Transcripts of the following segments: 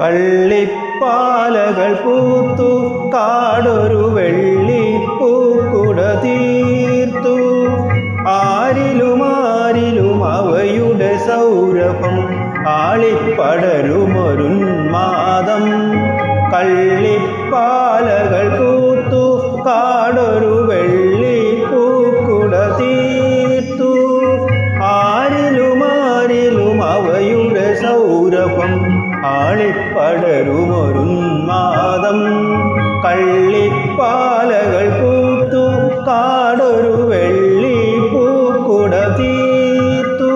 കള്ളിപ്പാലകൾ പൂത്തു കാടൊരു വെള്ളിപ്പൂക്കുട തീർത്തു. ആരിലും അവയുടെ സൗരഭം ആളിപ്പടരുമൊരുന്മാദം. കള്ളിപ്പാലകൾ പൂത്തു കാടൊരു വെള്ളിപ്പൂക്കുട തീർത്തു. ആരിലും അവയുടെ സൗരഭം ആളിപ്പടരുമൊരുന്മാദം. കള്ളിപ്പാലകൾ പൂത്തു കാടൊരു വെള്ളിപ്പൂക്കുട തീർത്തു.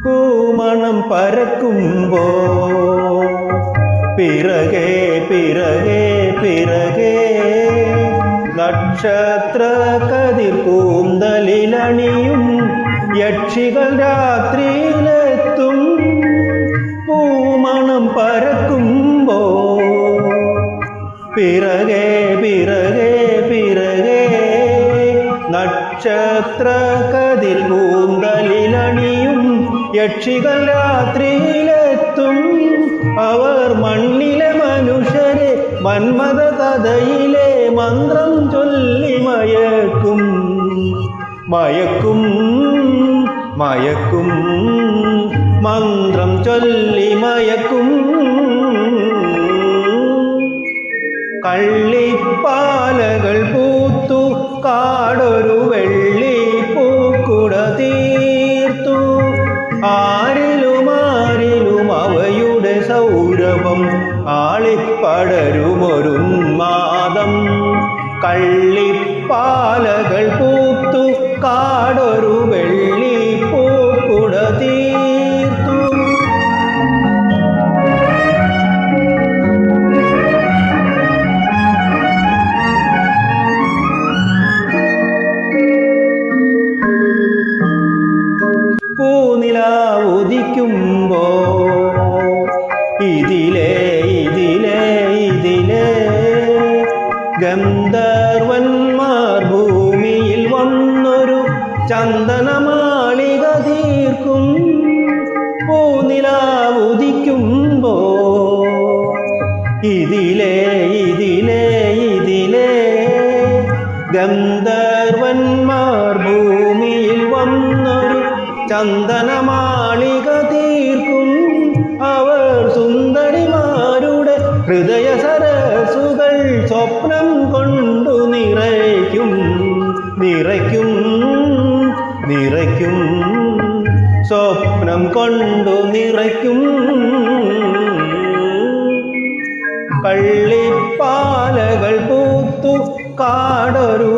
പൂമണം പരക്കുമ്പോ പിറകെ പിറകെ പിറകെ നക്ഷത്ര കതിർ കൂന്തലിലണിയും യക്ഷികൾ രാത്രിയിലെത്തും. പൂമണം പരക്കുമ്പോ പിറകെ പിറകെ പിറകെ നക്ഷത്ര കതിർ കൂന്തലിലണിയും യക്ഷികൾ രാത്രിയിലെത്തും. അവർ മണ്ണിലെ മനുഷ്യരെ മന്മഥ കഥയിലെ മന്ത്രം ചൊല്ലി മയക്കും മയക്കും മയക്കും മന്ത്രം ചൊല്ലി മയക്കും. കള്ളിപ്പാലകൾ പൂത്തു കാടൊരു വെള്ളിപ്പൂക്കുട തീർത്തു. ആരിലും അവയുടെ സൗരഭം ആളിപ്പടരുമൊരുന്മാദം. കള്ളിപ്പാലകൾ പൂത്തു കാടൊരു വെള്ളിപ്പൂക്കുട തീർത്തു. പൂനിലാവുദിക്കുമ്പോ ഇതിലേ ഇതിലേ ഇതിലേ ഗന്ധർവന്മാർ ഭൂമിയിൽ വന്നൊരു ചന്ദനമാളിക തീർക്കും. പൂനിലാവുദിക്കുമ്പോ ഇതിലേ ഇതിലേ ഇതിലേ ഗന്ധർവന്മാർ ഭൂമിയിൽ വന്നൊരു ചന്ദനമാളിക തീർക്കും. അവർ സുന്ദരിമാരുടെ ഹൃദയ സരസുകൾ സ്വപ്നം കൊണ്ടു നിറയ്ക്കും നിറയ്ക്കും നിറയ്ക്കും സ്വപ്നം കൊണ്ടു നിറയ്ക്കും. കള്ളിപ്പാലകൾ പൂത്തു കാടൊരു